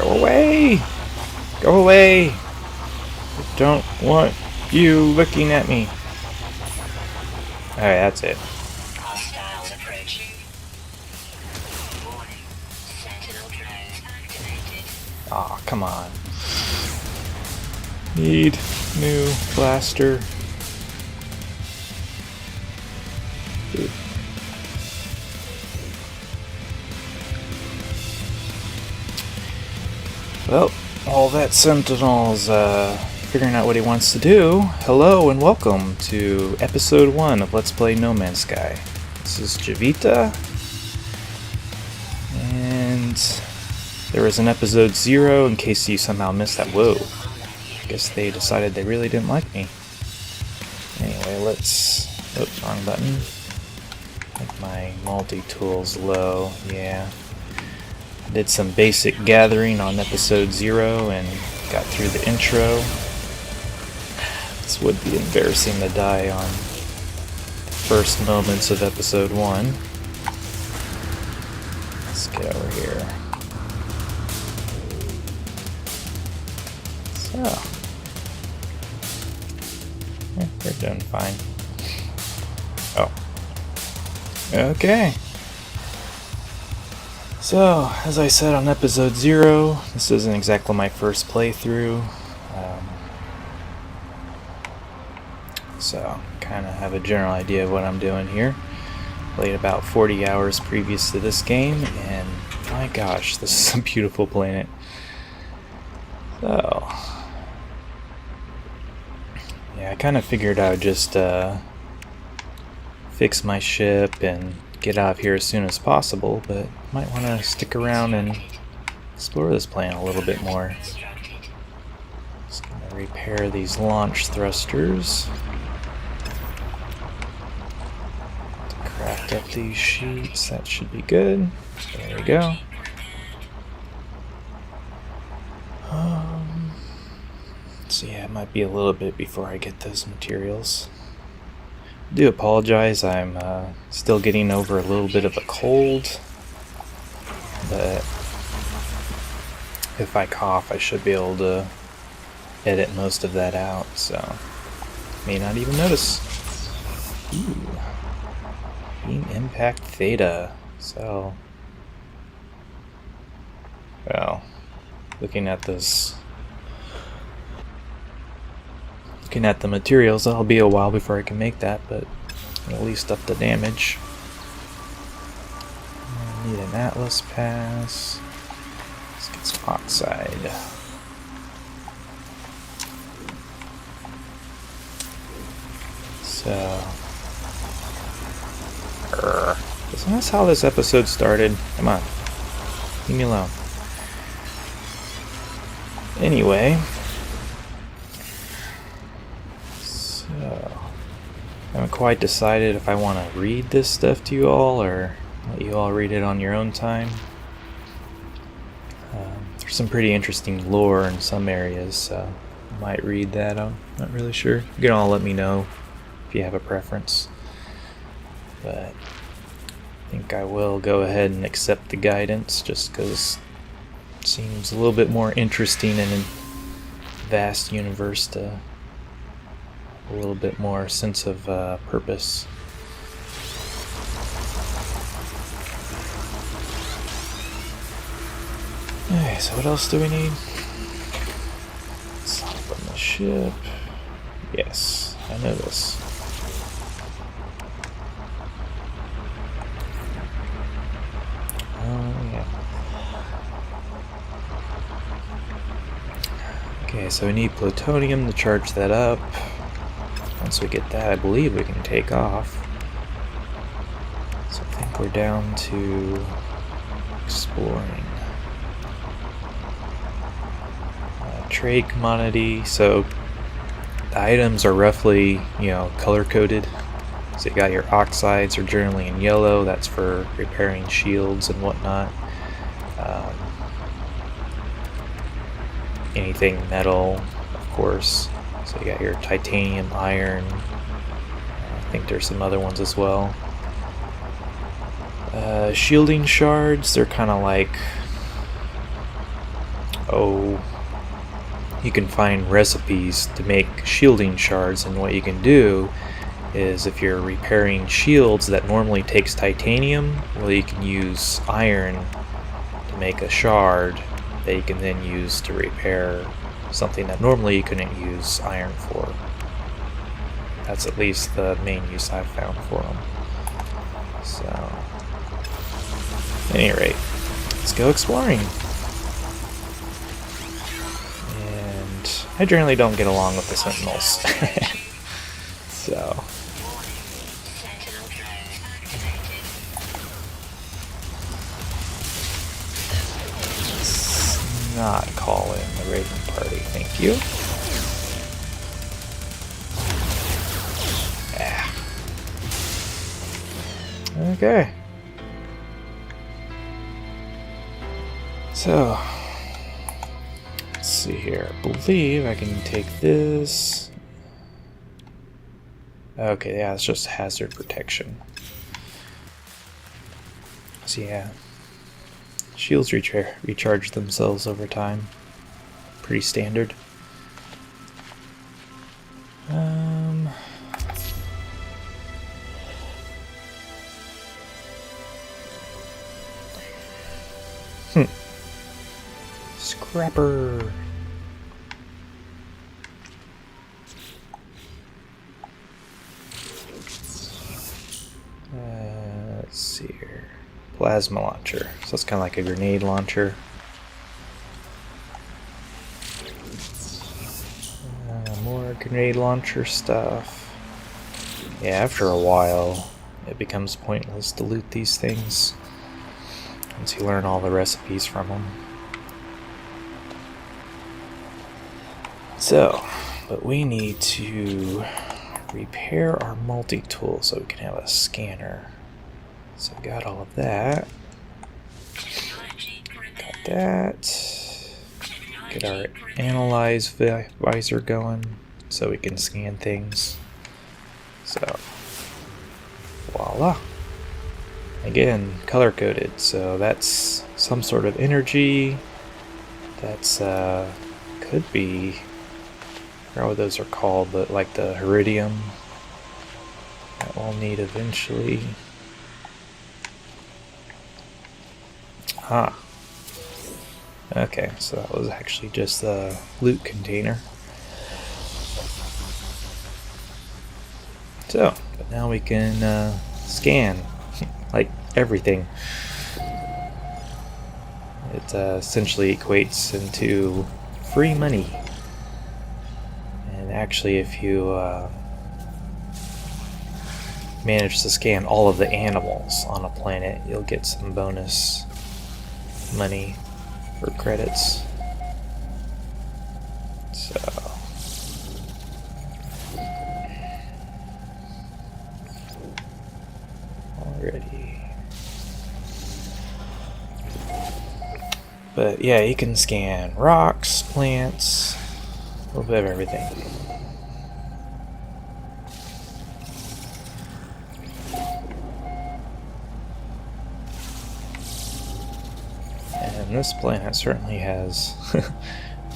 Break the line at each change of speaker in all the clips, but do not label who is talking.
Go away! Go away! I don't want you looking at me. Alright, that's it.
Hostiles approaching. Warning. Sentinel drone activated.
Aw, come on. Need new blaster. Dude. Well, all that Sentinel's figuring out what he wants to do. Hello and welcome to episode 1 of Let's Play No Man's Sky. This is Javita. And there was an episode 0 in case you somehow missed that. Whoa. I guess they decided they really didn't like me. Anyway, let's... Oops, wrong button. Make my multi-tool's low. Yeah. Did some basic gathering on episode 0 and got through the intro. This would be embarrassing to die on the first moments of episode 1. Let's get over here. So. Yeah, they're doing fine. Oh. Okay. So, as I said on episode 0, this isn't exactly my first playthrough. So, kind of have a general idea of what I'm doing here. Played about 40 hours previous to this game, and my gosh, this is a beautiful planet. So, yeah, I kind of figured I would just fix my ship and get out of here as soon as possible, but might want to stick around and explore this planet a little bit more. Just gonna repair these launch thrusters. To craft up these chutes, that should be good. There we go. So yeah, it might be a little bit before I get those materials. I do apologize, I'm still getting over a little bit of a cold, but if I cough I should be able to edit most of that out, so may not even notice. Ooh. Beam Impact Theta. So, well, looking at this, looking at the materials, that'll be a while before I can make that, but at least up the damage. I need an Atlas pass. Let's get some oxide. So, isn't this how this episode started? Come on, leave me alone. Anyway. I haven't quite decided if I want to read this stuff to you all or let you all read it on your own time. There's some pretty interesting lore in some areas, so I might read that. I'm not really sure. You can all let me know if you have a preference. But I think I will go ahead and accept the guidance just because it seems a little bit more interesting in a vast universe to a little bit more sense of purpose. Okay, so what else do we need? Let's hop on the ship. Yes, I know this. Oh, yeah. Okay, so we need plutonium to charge that up. Once we get that, I believe we can take off. So I think we're down to exploring. Trade commodity. So the items are roughly, color coded. So you got your oxides are generally in yellow. That's for repairing shields and whatnot. Anything metal, of course. So you got your titanium, iron. I think there's some other ones as well. Shielding shards, they're kind of like you can find recipes to make shielding shards, and what you can do is if you're repairing shields that normally takes titanium, well, you can use iron to make a shard that you can then use to repair something that normally you couldn't use iron for. That's at least the main use I've found for them. So, at any rate, let's go exploring. And I generally don't get along with the Sentinels. So,
Sentinel drone activated.
let's not call in the raiding party, thank you. Okay. So, let's see here. I believe I can take this. Okay, yeah, it's just hazard protection. So yeah, shields recharge themselves over time. Pretty standard. Scrapper. Let's see here. Plasma launcher. So it's kind of like a grenade launcher. More grenade launcher stuff. Yeah, after a while, it becomes pointless to loot these things once you learn all the recipes from them. So, but we need to repair our multi-tool so we can have a scanner. So we got all of that.
Technology
Got
prepared.
that. Get our analyze visor going so we can scan things. So, voila. Again, color coded. So that's some sort of energy. That's could be, I forgot what those are called, but like the Heridium that we'll need eventually. Ah. Okay, so that was actually just a loot container. So, but now we can scan, like everything. It essentially equates into free money. And actually, if you manage to scan all of the animals on a planet, you'll get some bonus money or credits. So, already. But yeah, you can scan rocks, plants, a little bit of everything. And this planet certainly has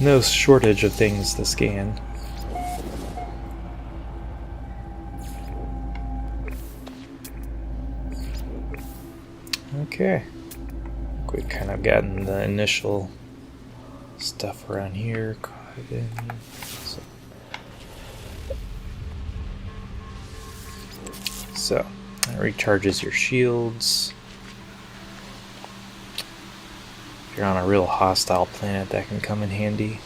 no shortage of things to scan. Okay. We've kind of gotten the initial stuff around here. So, that recharges your shields. If you're on a real hostile planet, that can come in handy.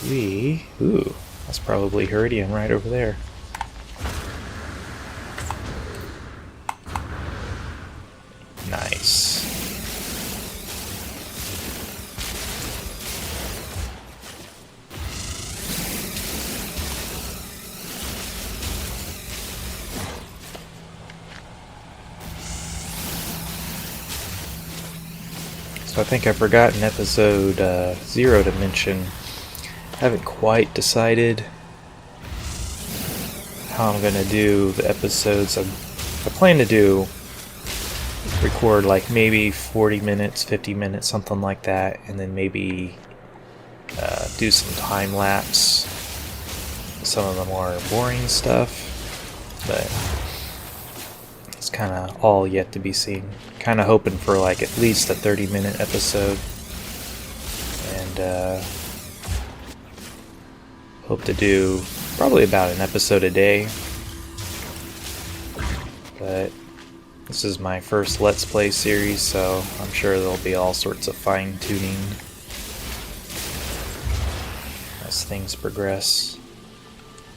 Ooh, that's probably Heridium right over there. Nice. So I think I forgot in episode 0 to mention, I haven't quite decided how I'm going to do the episodes. I plan to do record like maybe 40 minutes, 50 minutes, something like that, and then maybe do some time lapse, some of the more boring stuff, but it's kind of all yet to be seen. Kind of hoping for like at least a 30-minute episode, and hope to do probably about an episode a day, but this is my first Let's Play series, so I'm sure there'll be all sorts of fine-tuning as things progress.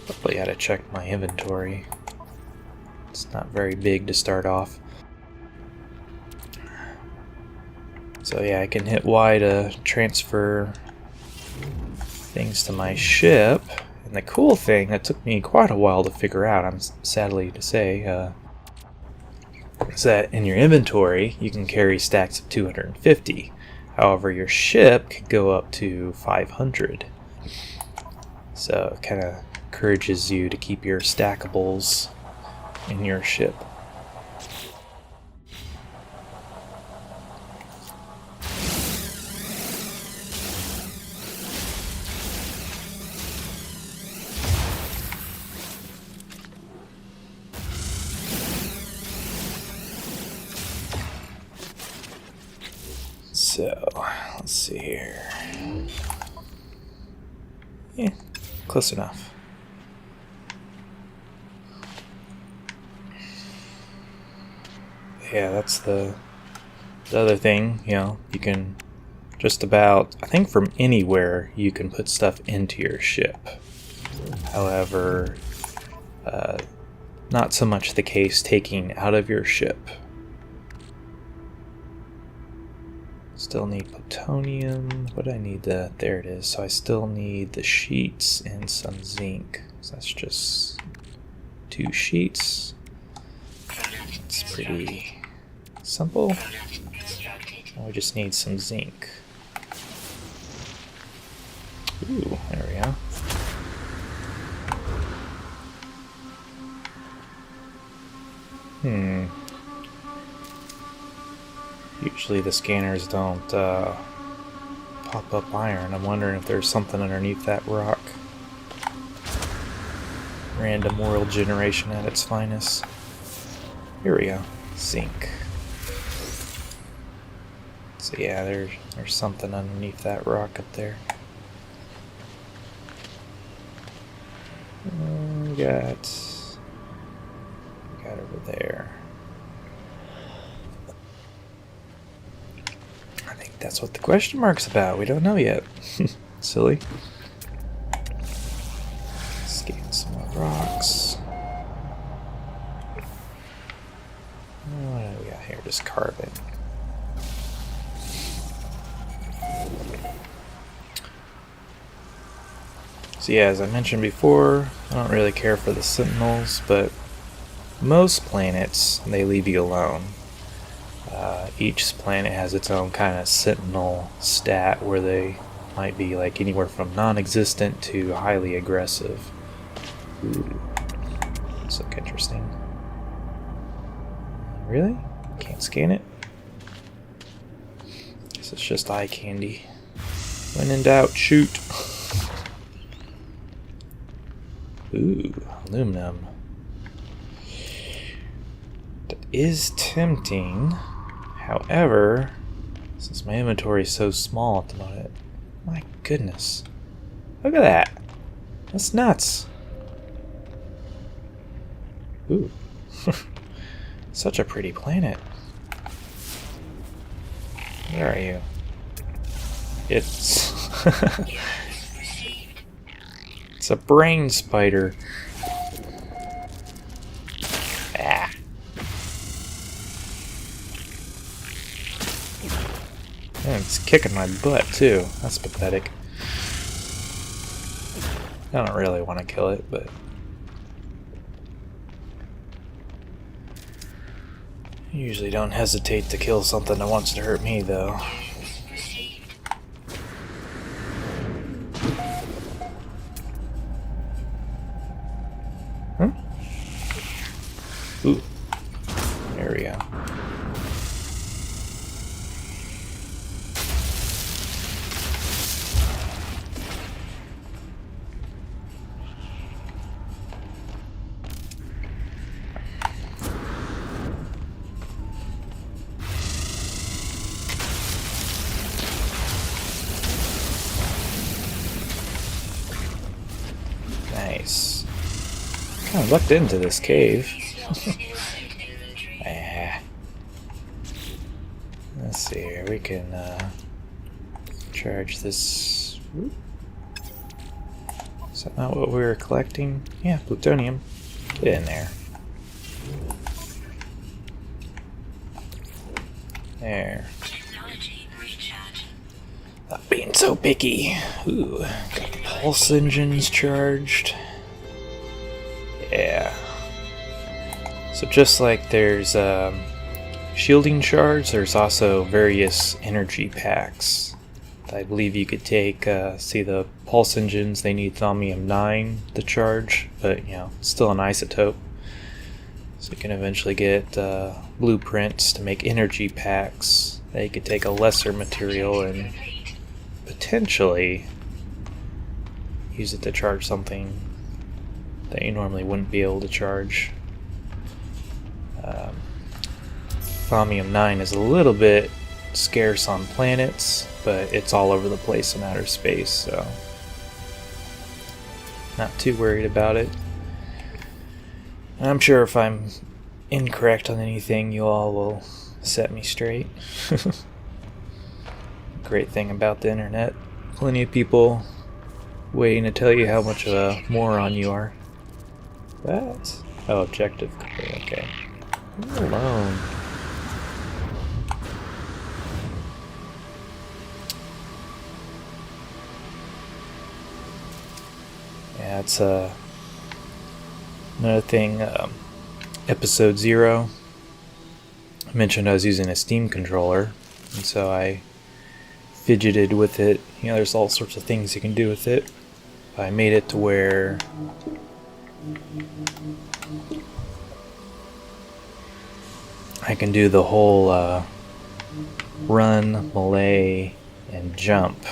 Probably had to check my inventory. It's not very big to start off. So yeah, I can hit Y to transfer things to my ship. And the cool thing that took me quite a while to figure out, I'm sadly to say, is that in your inventory you can carry stacks of 250. However, your ship can go up to 500. So it kind of encourages you to keep your stackables in your ship. So, let's see here. Yeah, close enough. Yeah, that's the other thing, you know, you can just about, I think from anywhere, you can put stuff into your ship. However, not so much the case taking out of your ship. Still need plutonium. What do I need? There it is. So I still need the sheets and some zinc. So that's just 2 sheets. It's pretty simple. Now we just need some zinc. Ooh, there we go. Usually the scanners don't pop up iron. I'm wondering if there's something underneath that rock. Random world generation at its finest. Here we go. Zinc. So yeah, there's something underneath that rock up there. We got over there. I think that's what the question mark's about. We don't know yet. Silly. Scan some more rocks. What do we got here? Just carbon. So yeah, as I mentioned before, I don't really care for the Sentinels, but most planets, they leave you alone. Each planet has its own kind of Sentinel stat where they might be like anywhere from non-existent to highly aggressive. Ooh, this looks interesting. Really? Can't scan it? Guess it's just eye candy. When in doubt, shoot. Ooh, aluminum. That is tempting. However, since my inventory is so small at the moment, my goodness. Look at that. That's nuts. Ooh. Such a pretty planet. Where are you? It's it's a brain spider. Ah. Man, it's kicking my butt too. That's pathetic. I don't really want to kill it, but I usually don't hesitate to kill something that wants to hurt me, though. Huh? Ooh. There we go. kind of lucked into this cave. Let's see here. We can charge this. Is that not what we were collecting? Yeah, plutonium. Get in there. There. Not being so picky. Ooh, got the pulse engines charged. Yeah. So just like there's shielding shards, there's also various energy packs. I believe you could take, see the pulse engines, they need thaumium-9 to charge, but still an isotope. So you can eventually get blueprints to make energy packs. They could take a lesser material and potentially use it to charge something that you normally wouldn't be able to charge. Thaumium-9 is a little bit scarce on planets, but it's all over the place in outer space, so not too worried about it. I'm sure if I'm incorrect on anything, you all will set me straight. Great thing about the internet. Plenty of people waiting to tell you how much of a moron you are. What? Oh, objective. Okay. Leave me alone. Yeah, it's another thing. Episode 0. I mentioned I was using a Steam controller, and so I fidgeted with it. There's all sorts of things you can do with it. I made it to where I can do the whole run, melee, and jump.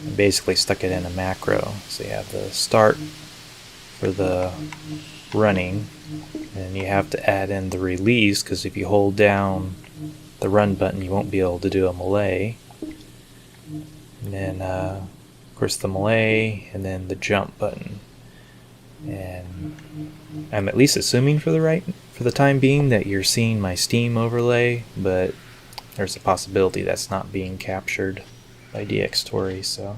I basically stuck it in a macro. So you have the start for the running, and you have to add in the release, because if you hold down the run button you won't be able to do a melee. And then of course the melee, and then the jump button. And I'm at least assuming for the time being that you're seeing my Steam overlay, but there's a possibility that's not being captured by DxTory, so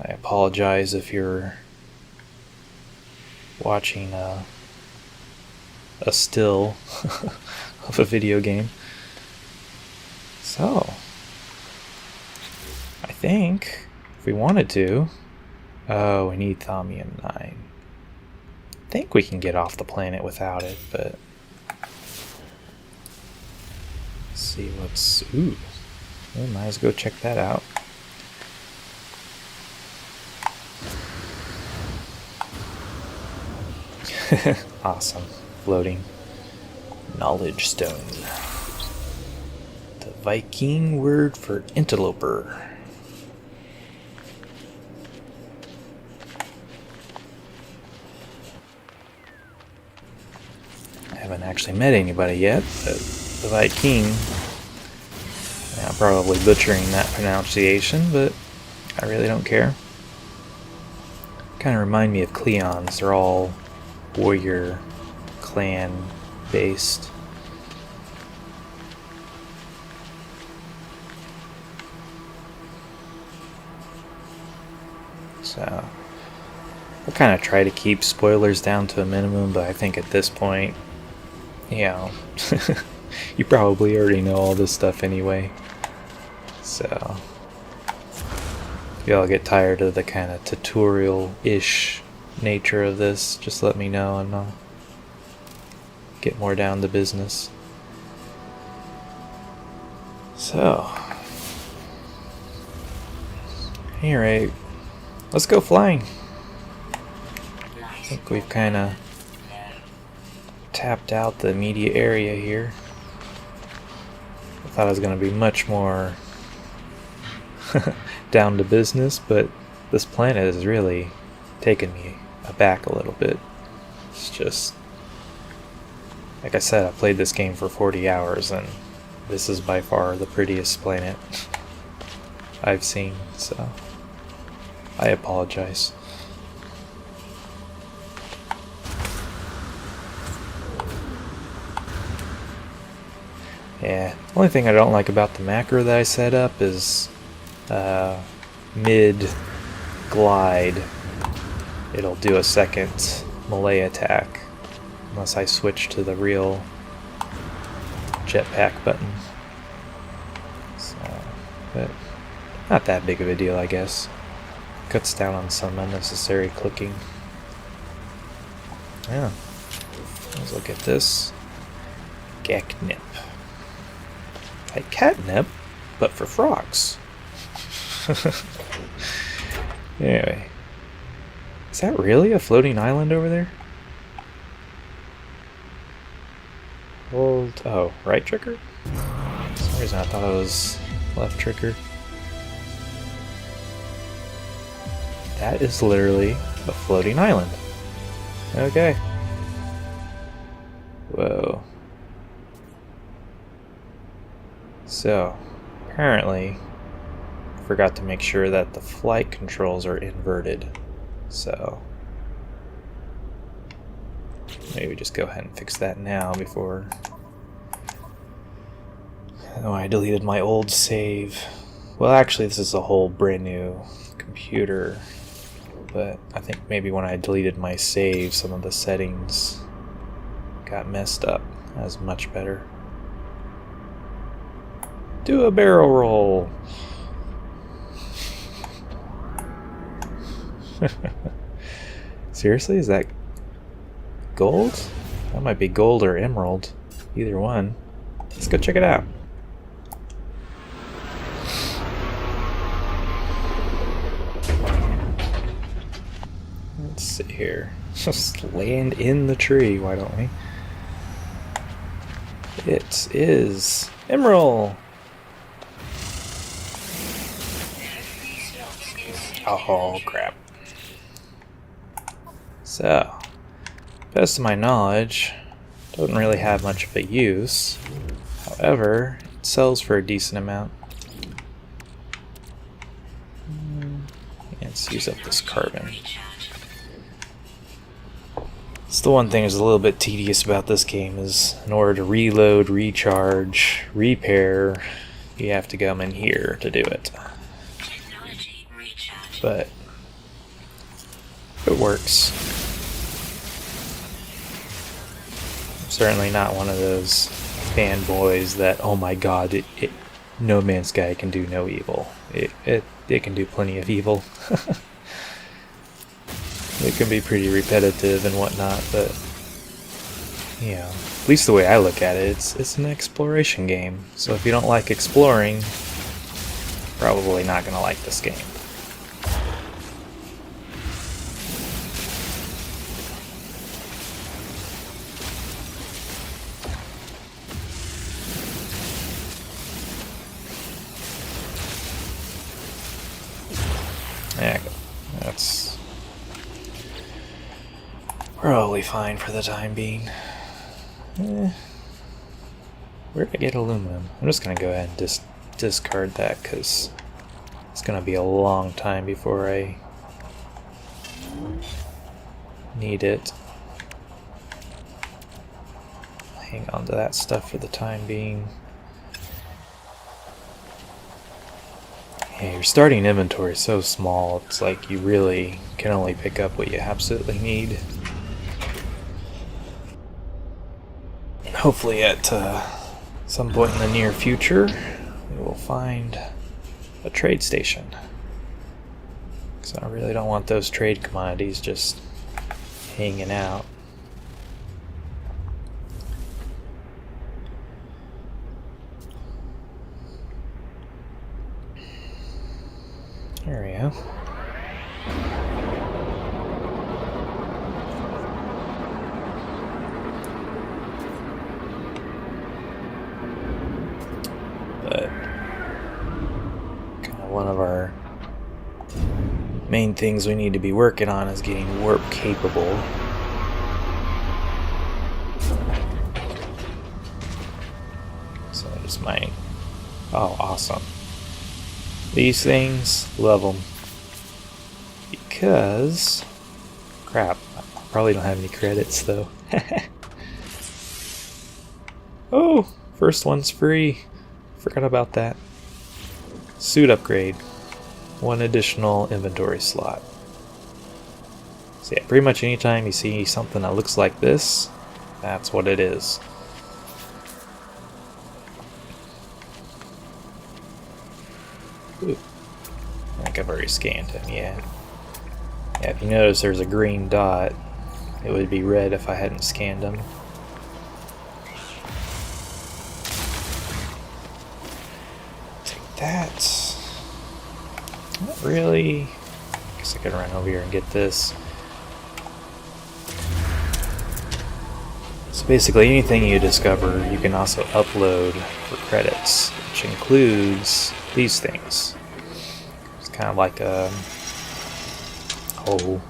I apologize if you're watching a still of a video game. So I think if we wanted to, we need thaumium-9. I think we can get off the planet without it, but let's see what's... Ooh, we might as well go check that out. Awesome. Floating knowledge stone. The Viking word for interloper. I haven't actually met anybody yet, but the Viking... I'm probably butchering that pronunciation, but I really don't care. Kind of remind me of Cleons. They're all warrior clan based. So I'll kind of try to keep spoilers down to a minimum, but I think at this point, you probably already know all this stuff anyway. So if y'all get tired of the kind of tutorial-ish nature of this, just let me know and I'll get more down to business. So, alright, let's go flying. I think we've kind of tapped out the immediate area here. I thought I was going to be much more down to business, but this planet has really taken me aback a little bit. It's just, like I said, I played this game for 40 hours and this is by far the prettiest planet I've seen, so I apologize. Yeah, only thing I don't like about the macro that I set up is mid glide, it'll do a second melee attack unless I switch to the real jetpack button. So, but not that big of a deal, I guess. Cuts down on some unnecessary clicking. Yeah. Let's look at this. Geknip. Like catnip, but for frogs. Anyway. Is that really a floating island over there? Hold. Oh, right trigger? For some reason I thought it was left trigger. That is literally a floating island. Okay. Whoa. So, apparently, I forgot to make sure that the flight controls are inverted. So, maybe just go ahead and fix that now before... Oh, I deleted my old save. Well, actually, this is a whole brand new computer. But I think maybe when I deleted my save, some of the settings got messed up. That was much better. Do a barrel roll! Seriously? Is that gold? That might be gold or emerald. Either one. Let's go check it out. Let's sit here. Just land in the tree, why don't we? It is emerald! Oh, crap. So, best of my knowledge, doesn't really have much of a use. However, it sells for a decent amount. Let's use up this carbon. It's the one thing that's a little bit tedious about this game is in order to reload, recharge, repair, you have to come in here to do it. But it works. I'm certainly not one of those fanboys that, oh my god, No Man's Sky can do no evil. It can do plenty of evil. It can be pretty repetitive and whatnot, but you know, at least the way I look at it, it's an exploration game. So if you don't like exploring, probably not gonna like this game. Yeah, that's probably fine for the time being. Where did I get aluminum? I'm just gonna go ahead and discard that because it's gonna be a long time before I need it. Hang on to that stuff for the time being. Yeah, your starting inventory is so small, it's like you really can only pick up what you absolutely need. Hopefully at some point in the near future, we will find a trade station. Because I really don't want those trade commodities just hanging out. There we go. But kind of one of our main things we need to be working on is getting warp capable. So I just might. Oh, awesome. These things, love them. Because... crap, I probably don't have any credits though. Oh, First one's free. Forgot about that. Suit upgrade. 1 additional inventory slot. So yeah, pretty much anytime you see something that looks like this, that's what it is. Ooh. I think I've already scanned him, yeah. Yeah, if you notice there's a green dot, it would be red if I hadn't scanned him. Take that. Not really. Guess I could run over here and get this. So basically anything you discover you can also upload for credits, which includes these things. It's kind of like a whole,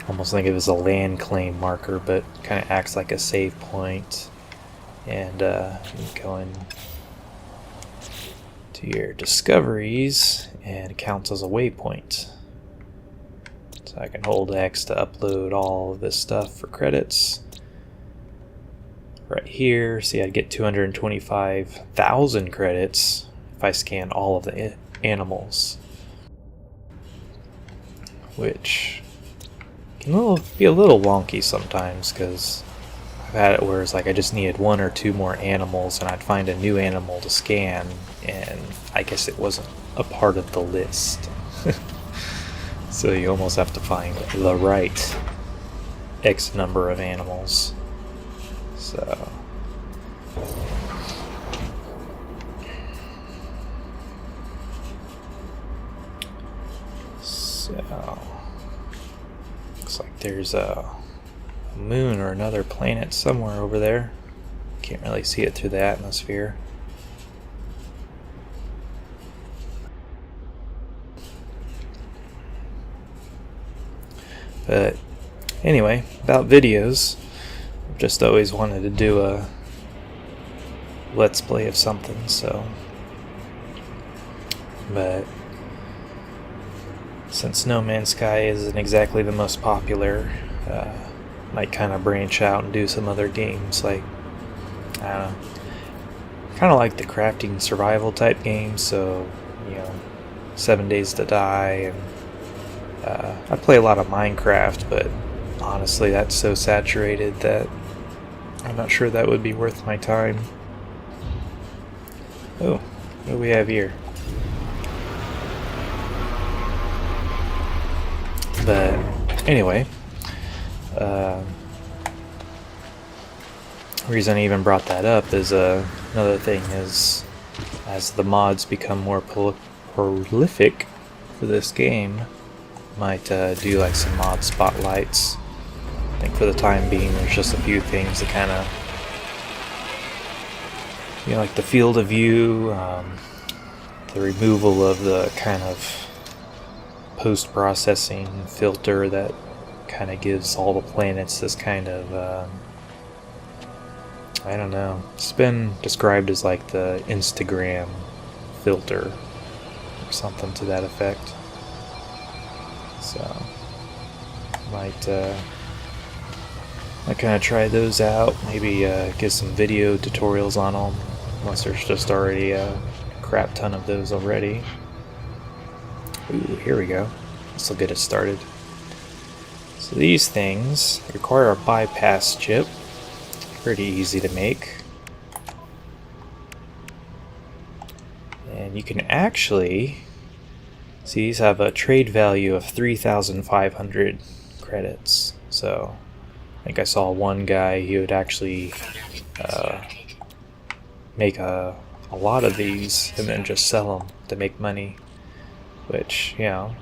almost think of it as a land claim marker, but kind of acts like a save point. And you go in to your discoveries and it counts as a waypoint. So I can hold X to upload all of this stuff for credits. Right here, see, I'd get 225,000 credits if I scan all of the animals, which can be a little wonky sometimes, because I've had it where it's like I just needed 1 or 2 more animals and I'd find a new animal to scan and I guess it wasn't a part of the list. So you almost have to find the right X number of animals. So looks like there's a moon or another planet somewhere over there. Can't really see it through the atmosphere. But anyway, about videos, I've just always wanted to do a let's play of something, so. But since No Man's Sky isn't exactly the most popular, might kind of branch out and do some other games, like, I don't know, kind of like the crafting survival type games, so, you know, 7 Days to Die, and I play a lot of Minecraft, but honestly that's so saturated that I'm not sure that would be worth my time. Oh, what do we have here? But anyway, the reason I even brought that up is another thing is, as the mods become more prolific for this game, might do like some mod spotlights. I think for the time being there's just a few things that kind of, you know, like the field of view, the removal of the kind of post-processing filter that kind of gives all the planets this kind of, I don't know, it's been described as like the Instagram filter or something to that effect. So might kind of try those out, maybe get some video tutorials on them, unless there's just already a crap ton of those already. Ooh, here we go. This will get us started. So these things require a bypass chip. Pretty easy to make. And you can actually see these have a trade value of 3,500 credits. So I think I saw one guy, he would actually make a lot of these and then just sell them to make money. Which, you know,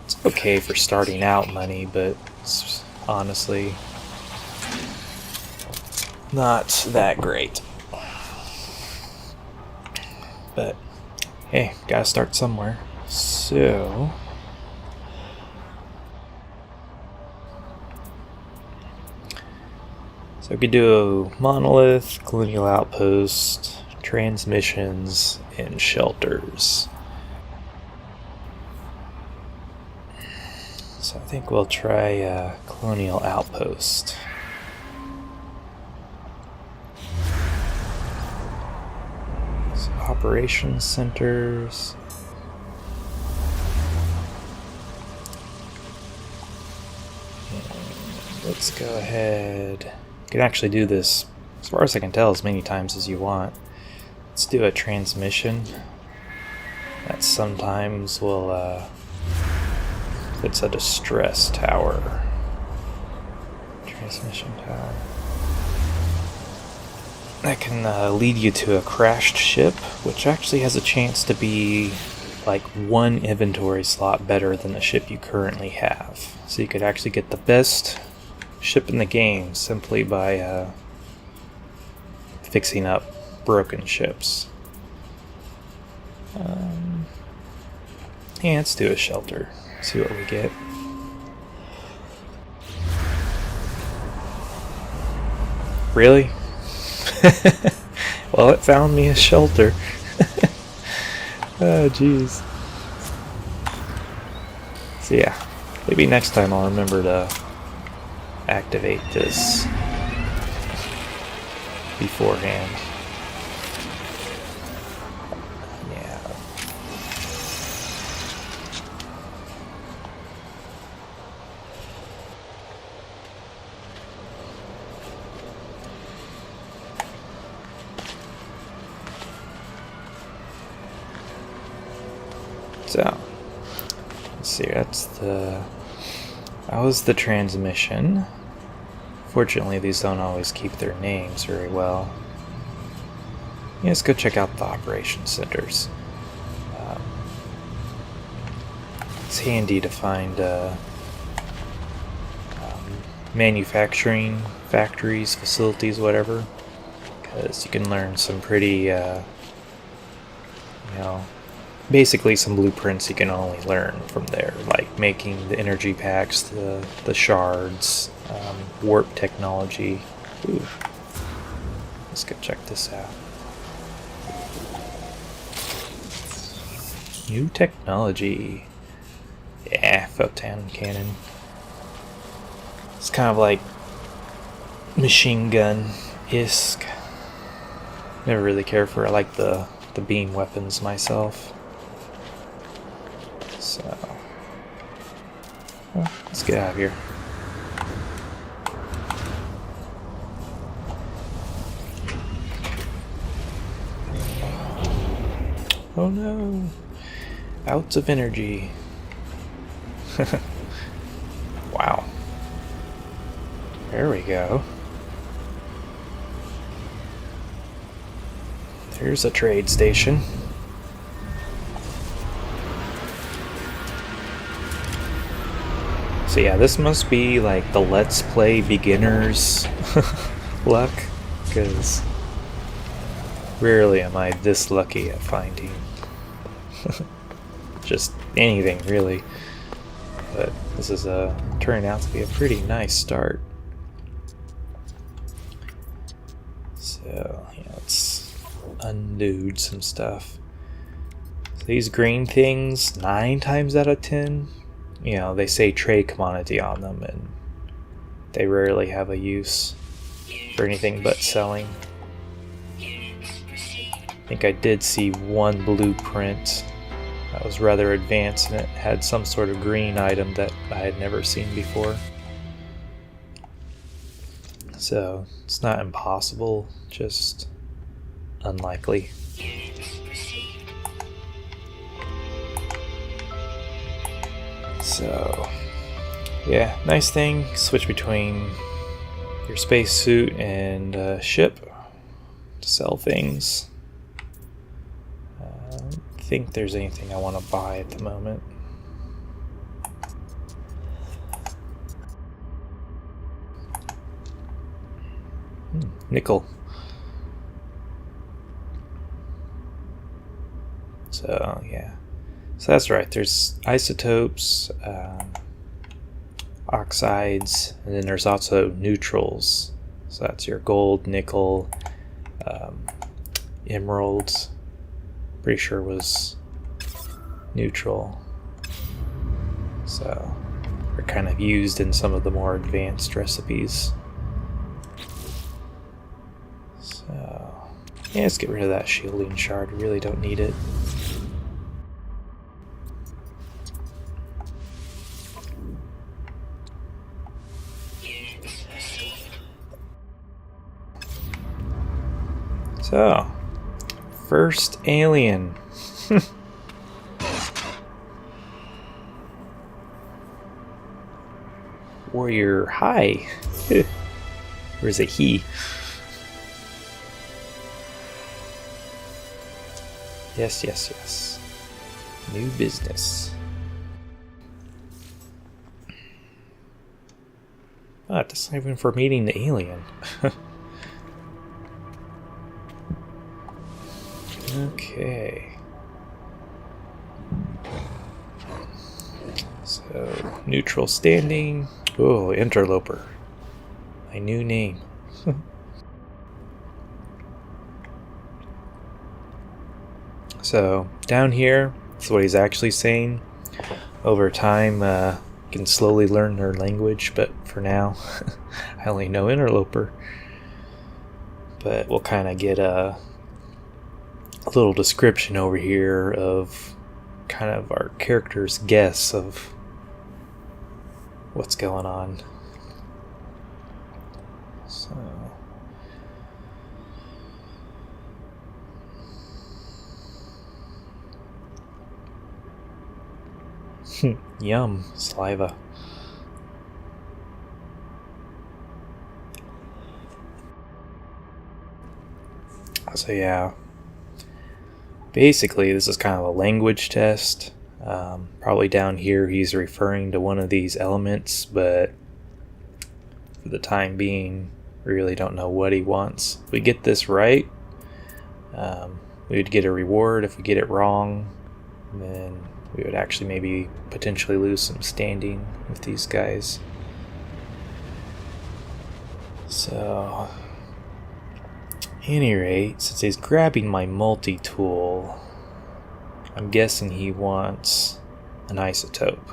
it's okay for starting out money, but it's honestly not that great. But hey, gotta start somewhere. So we could do a monolith, colonial outpost, transmissions, and shelters. So I think we'll try colonial outpost. operations centers. And let's go ahead. You can actually do this, as far as I can tell, as many times as you want. Let's do a transmission. That sometimes will, it's a distress tower. Transmission tower. That can lead you to a crashed ship, which actually has a chance to be like one inventory slot better than the ship you currently have. So you could actually get the best ship in the game simply by fixing up broken ships. Yeah, let's do a shelter. See what we get. Really? Well, it found me a shelter. Oh, jeez. So yeah, maybe next time I'll remember to activate this beforehand. Yeah. So, let's see, that was the transmission. Fortunately, these don't always keep their names very well. Yeah, let's go check out the operation centers. It's handy to find manufacturing factories, facilities, whatever, because you can learn some pretty, basically some blueprints you can only learn from there, like making the energy packs, the shards, warp technology. Ooh. Let's go check this out. New technology. Yeah, photon cannon. It's kind of like machine gun-esque. Never really cared for it. I like the beam weapons myself. So, well, let's get out of here. Oh no! Outs of energy. Wow. There we go. There's a trade station. So yeah, this must be like the Let's Play beginners luck, because rarely am I this lucky at finding just anything, really. But this is turning out to be a pretty nice start. So yeah, let's undo some stuff. So these green things, 9 times out of 10, they say trade commodity on them, and they rarely have a use for anything but selling. I think I did see one blueprint that was rather advanced, and it had some sort of green item that I had never seen before. So it's not impossible, just unlikely. So yeah, nice thing. Switch between your spacesuit and ship to sell things. I don't think there's anything I want to buy at the moment. Nickel. So yeah, so that's right, there's isotopes, oxides, and then there's also neutrals. So that's your gold, nickel, emeralds, pretty sure was neutral. So they're kind of used in some of the more advanced recipes. So Yeah, let's get rid of that shielding shard. We really don't need it.
Units received.
So, first alien. Warrior High. Or is it he? Yes, yes, yes. New business. Ah, that's not even for meeting the alien. Okay. So, neutral standing. Oh, interloper. My new name. So, down here, that's what he's actually saying. Over time, you can slowly learn their language, but for now, I only know interloper. But we'll kind of get a little description over here of kind of our character's guess of what's going on. So, yum, saliva. So yeah, basically this is kind of a language test. Probably down here he's referring to one of these elements, but for the time being, we really don't know what he wants. If we get this right, we would get a reward. If we get it wrong, then we would actually maybe potentially lose some standing with these guys. So, at any rate, since he's grabbing my multi-tool, I'm guessing he wants an isotope,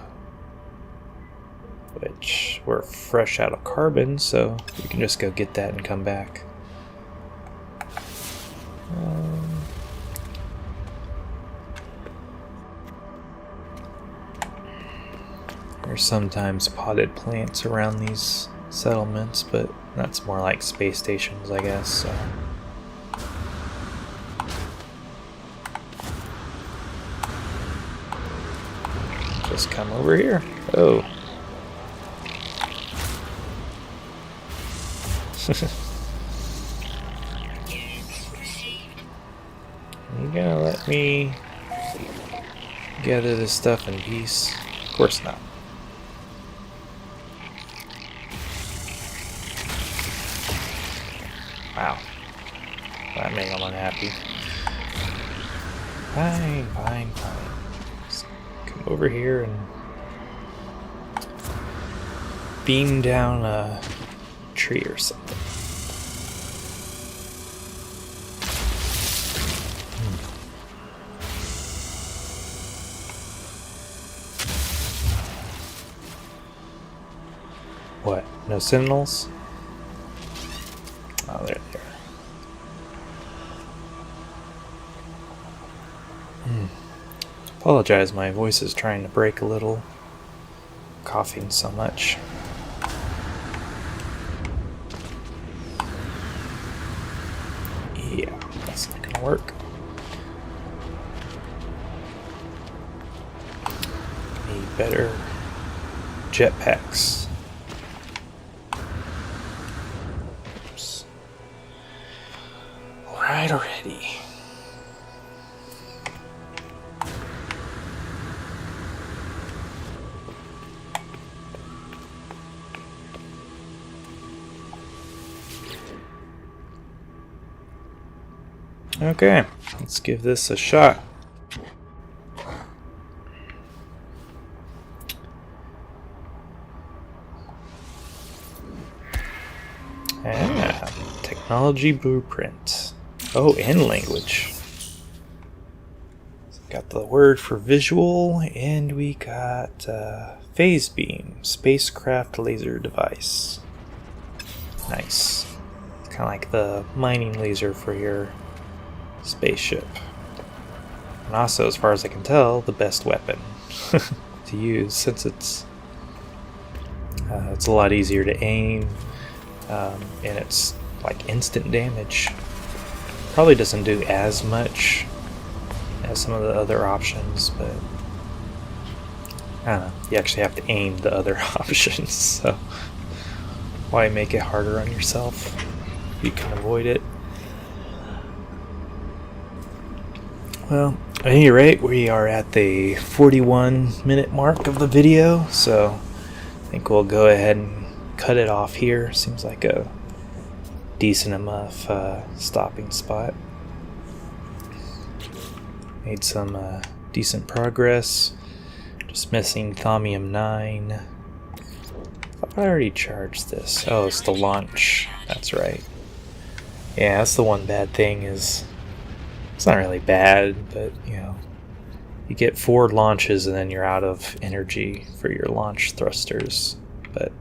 which we're fresh out of carbon, so we can just go get that and come back. There's sometimes potted plants around these settlements, but that's more like space stations, I guess. So. Just come over here. Oh. You gonna let me gather this stuff in peace? Of course not. Wow. That made him unhappy. Fine, fine, fine. Just come over here and beam down a tree or something. What? No sentinels? Oh, there they are. Apologize, my voice is trying to break a little. Coughing so much. Yeah, that's not gonna work. Need better jetpacks. Oops. Alright, already. Okay, let's give this a shot. Technology blueprint. Oh, and language. Got the word for visual, and we got phase beam, spacecraft laser device. Nice. Kind of like the mining laser for your spaceship. And also, as far as I can tell, the best weapon to use, since it's a lot easier to aim, and it's like instant damage. Probably doesn't do as much as some of the other options, but I don't know. You actually have to aim the other options, so why make it harder on yourself? You can avoid it. Well, at any rate, we are at the 41-minute mark of the video, so I think we'll go ahead and cut it off here. Seems like a decent enough stopping spot. Made some decent progress. Just missing Thaumium 9. I already charged this. Oh, it's the launch. That's right. Yeah, that's the one bad thing is... It's not really bad, but, you know, you get 4 launches and then you're out of energy for your launch thrusters. But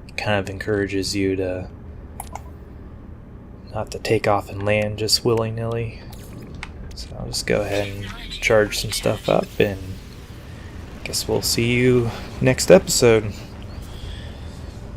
it kind of encourages you to not to take off and land just willy-nilly. So I'll just go ahead and charge some stuff up, and I guess we'll see you next episode.